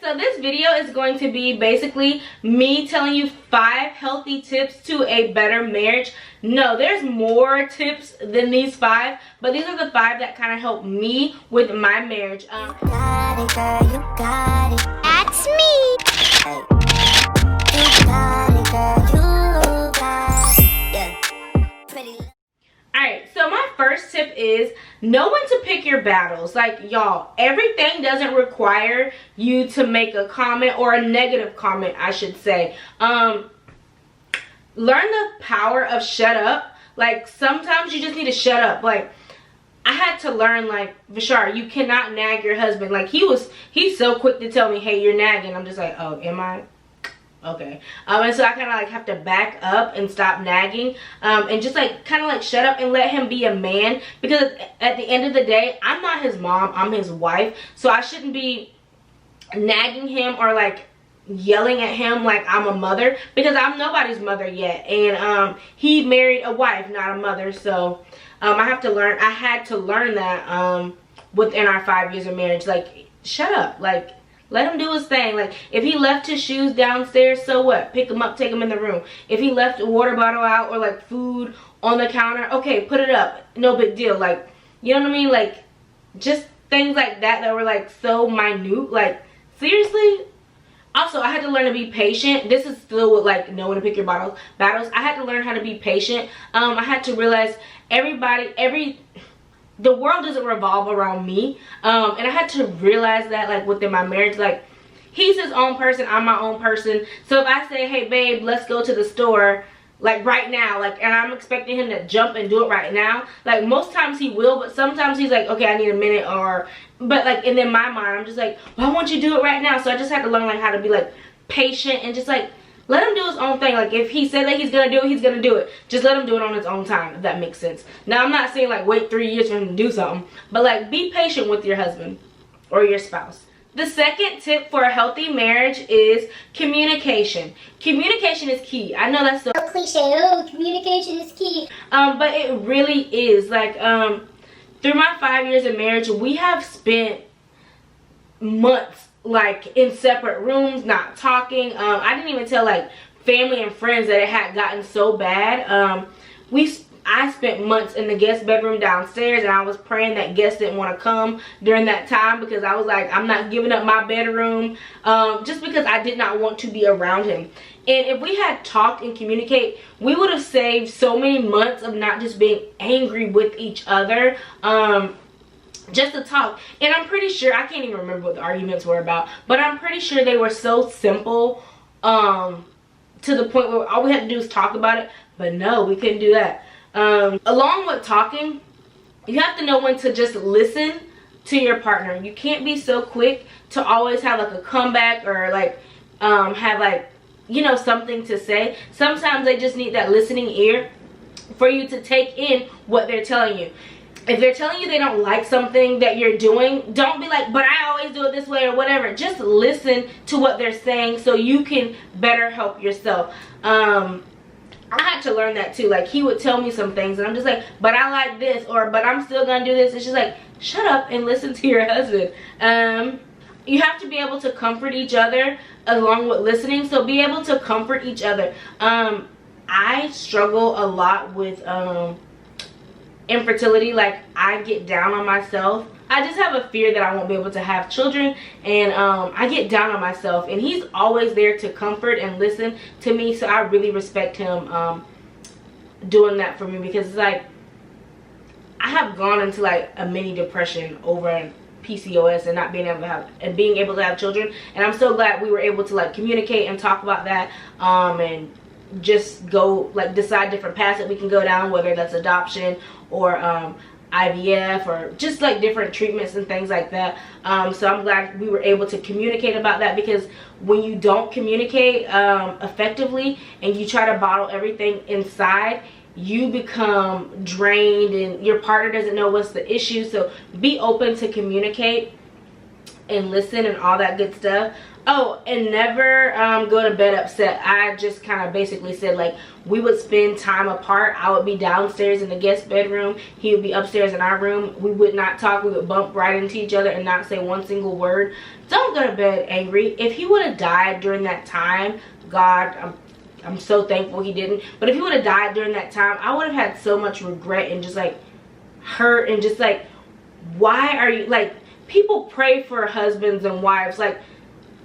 So this video is going to be basically me telling you 5 healthy tips to a better marriage. No, there's more tips than these 5, but these are the 5 that kind of help me with my marriage. You got it, girl, you got it. That's me. Hey. You got it, girl, you got it. Yeah. Pretty. Alright, so my first tip is know when to pick your battles. Like, y'all, everything doesn't require you to make a comment, or a negative comment, I should say. Learn the power of shut up. Like, sometimes you just need to shut up. Like, I had to learn, like, Vishar, you cannot nag your husband. Like, he's so quick to tell me, hey, you're nagging. I'm just like, oh, am I? Okay. And so I kind of like have to back up and stop nagging, and just like kind of like shut up and let him be a man, because at the end of the day, I'm not his mom, I'm his wife, so I shouldn't be nagging him or like yelling at him like I'm a mother, because I'm nobody's mother yet, and he married a wife, not a mother. So I had to learn that within our 5 years of marriage. Like, shut up, like, let him do his thing. Like, if he left his shoes downstairs, so what? Pick them up, take them in the room. If he left a water bottle out or like food on the counter, okay, put it up. No big deal. Like, you know what I mean? Like, just things like that were like so minute. Like, seriously? Also, I had to learn to be patient. This is still with like knowing to pick your battles. I had to learn how to be patient. I had to realize the world doesn't revolve around me, and I had to realize that, like, within my marriage, like, he's his own person, I'm my own person. So if I say, hey babe, let's go to the store, like, right now, like, and I'm expecting him to jump and do it right now, like, most times he will, but sometimes he's like, okay, I need a minute, but like, and in my mind, I'm just like, why won't you do it right now? So I just had to learn, like, how to be like patient and just like let him do his own thing. Like, if he said that he's gonna do it, he's gonna do it. Just let him do it on his own time, if that makes sense. Now, I'm not saying like wait 3 years for him to do something, but like be patient with your husband or your spouse. The second tip for a healthy marriage is communication. Communication is key. I know that's so cliche. Oh, communication is key. But it really is. Like, through my 5 years of marriage, we have spent months like in separate rooms, not talking. I didn't even tell like family and friends that it had gotten so bad. I spent months in the guest bedroom downstairs, and I was praying that guests didn't want to come during that time, because I was like, I'm not giving up my bedroom, just because I did not want to be around him. And if we had talked and communicate, we would have saved so many months of not just being angry with each other. Just to talk. And I'm pretty sure, I can't even remember what the arguments were about, but I'm pretty sure they were so simple, to the point where all we had to do was talk about it. But no, we couldn't do that. Along with talking, you have to know when to just listen to your partner. You can't be so quick to always have like a comeback, or like have like, you know, something to say. Sometimes they just need that listening ear for you to take in what they're telling you. If they're telling you they don't like something that you're doing, don't be like, but I always do it this way or whatever. Just listen to what they're saying so you can better help yourself. I had to learn that too. Like, he would tell me some things and I'm just like, but I like this, or but I'm still gonna do this. It's just like, shut up and listen to your husband. You have to be able to comfort each other along with listening. So be able to comfort each other. I struggle a lot with infertility. Like, I get down on myself. I just have a fear that I won't be able to have children, and I get down on myself, and he's always there to comfort and listen to me. So I really respect him doing that for me, because it's like, I have gone into like a mini depression over PCOS and not being able to have children, and I'm so glad we were able to like communicate and talk about that, and just go like decide different paths that we can go down, whether that's adoption or IVF, or just like different treatments and things like that. So I'm glad we were able to communicate about that, because when you don't communicate effectively and you try to bottle everything inside, you become drained and your partner doesn't know what's the issue. So be open to communicate. and listen and all that good stuff. Oh, and never go to bed upset. I just kind of basically said, like, we would spend time apart. I would be downstairs in the guest bedroom. He would be upstairs in our room. We would not talk. We would bump right into each other and not say one single word. Don't go to bed angry. If he would have died during that time, God, I'm so thankful he didn't. But if he would have died during that time, I would have had so much regret and just, like, hurt and just, like, why are you, like, people pray for husbands and wives, like,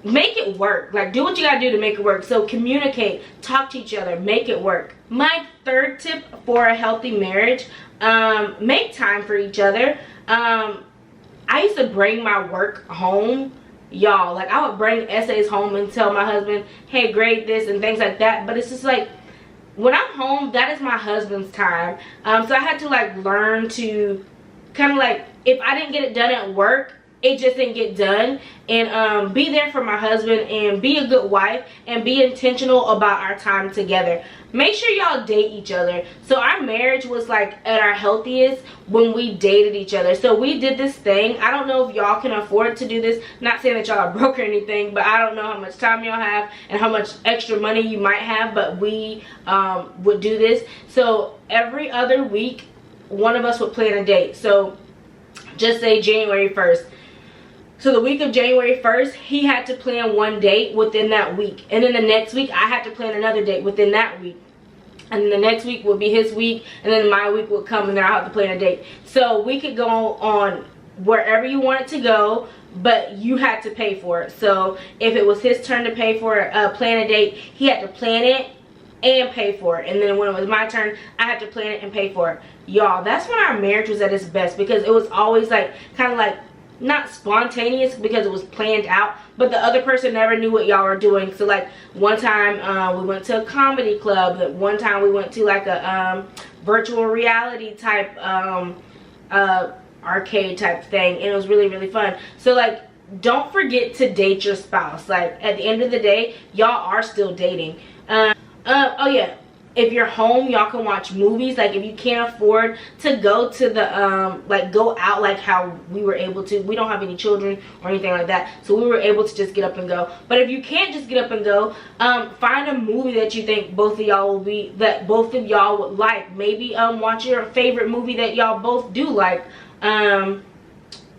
make it work. Like, do what you gotta do to make it work. So communicate, talk to each other, make it work. My third tip for a healthy marriage, make time for each other. I used to bring my work home, y'all. Like, I would bring essays home and tell my husband, hey, grade this and things like that. But it's just like, when I'm home, that is my husband's time. So I had to, like, learn to kind of, like, if I didn't get it done at work, it just didn't get done. And be there for my husband and be a good wife and be intentional about our time together. Make sure y'all date each other. So our marriage was, like, at our healthiest when we dated each other. So we did this thing. I don't know if y'all can afford to do this. Not saying that y'all are broke or anything, but I don't know how much time y'all have and how much extra money you might have, but we would do this. So every other week, one of us would plan a date. So just say January 1st. So the week of January 1st, he had to plan one date within that week. And then the next week, I had to plan another date within that week. And then the next week would be his week. And then my week would come and then I'll have to plan a date. So we could go on wherever you wanted to go, but you had to pay for it. So if it was his turn to pay for it, plan a date, he had to plan it and pay for it. And then when it was my turn, I had to plan it and pay for it. Y'all, that's when our marriage was at its best, because it was always, like, kind of like, not spontaneous because it was planned out, but the other person never knew what y'all were doing. So, like, one time we went to a comedy club. One time we went to, like, a virtual reality type arcade type thing, and it was really, really fun. So, like, don't forget to date your spouse. Like, at the end of the day, y'all are still dating. Oh yeah, if you're home, y'all can watch movies. Like, if you can't afford to go to the like, go out like how we were able to. We don't have any children or anything like that, so we were able to just get up and go. But if you can't just get up and go, find a movie that you think both of y'all would like. Maybe watch your favorite movie that y'all both do like.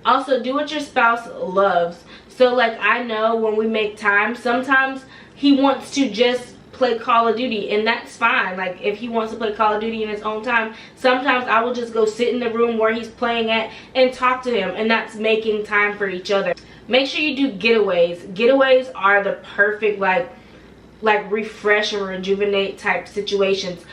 Also, do what your spouse loves. So, like, I know when we make time, sometimes he wants to just play Call of Duty, and that's fine. Like, if he wants to play Call of Duty in his own time, sometimes I will just go sit in the room where he's playing at and talk to him, and that's making time for each other. Make sure you do getaways. Getaways are the perfect, like refresh and rejuvenate type situations.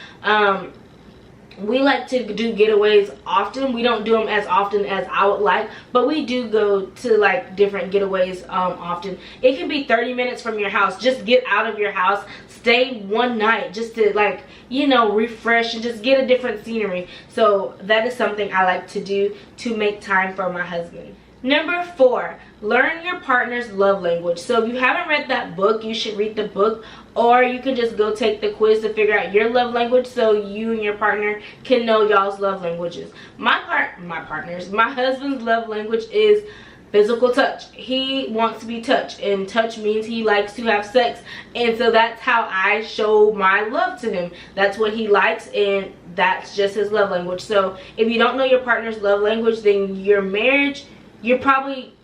We like to do getaways often. We don't do them as often as I would like, but we do go to, like, different getaways often. It can be 30 minutes from your house. Just get out of your house, stay one night just to, like, you know, refresh and just get a different scenery. So that is something I like to do to make time for my husband. Number 4, learn your partner's love language. So if you haven't read that book, you should read the book, or you can just go take the quiz to figure out your love language so you and your partner can know y'all's love languages. My husband's love language is physical touch. He wants to be touched, and touch means he likes to have sex, and so that's how I show my love to him. That's what he likes, and that's just his love language. So if you don't know your partner's love language, then your marriage, you probably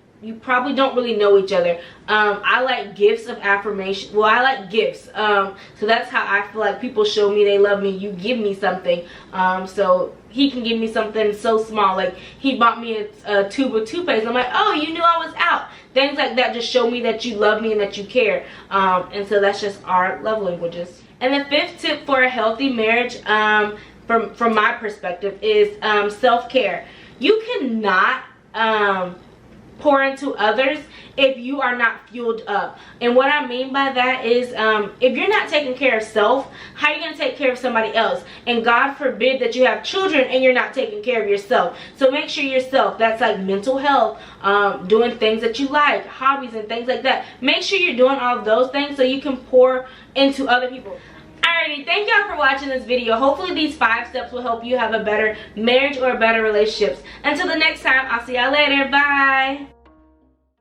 don't really know each other. I like gifts of affirmation. Well, I like gifts. So that's how I feel like people show me they love me. You give me something. So he can give me something so small. Like, he bought me a tube of toothpaste. I'm like, oh, you knew I was out. Things like that just show me that you love me and that you care. And so that's just our love languages. And the 5th tip for a healthy marriage, from my perspective, is self-care. You cannot pour into others if you are not fueled up. And what I mean by that is, if you're not taking care of self, how are you going to take care of somebody else? And God forbid that you have children and you're not taking care of yourself. So make sure yourself, that's like mental health, doing things that you like, hobbies and things like that. Make sure you're doing all of those things so you can pour into other people. Alrighty, thank y'all for watching this video. Hopefully these 5 steps will help you have a better marriage or better relationships. Until the next time, I'll see y'all later. Bye.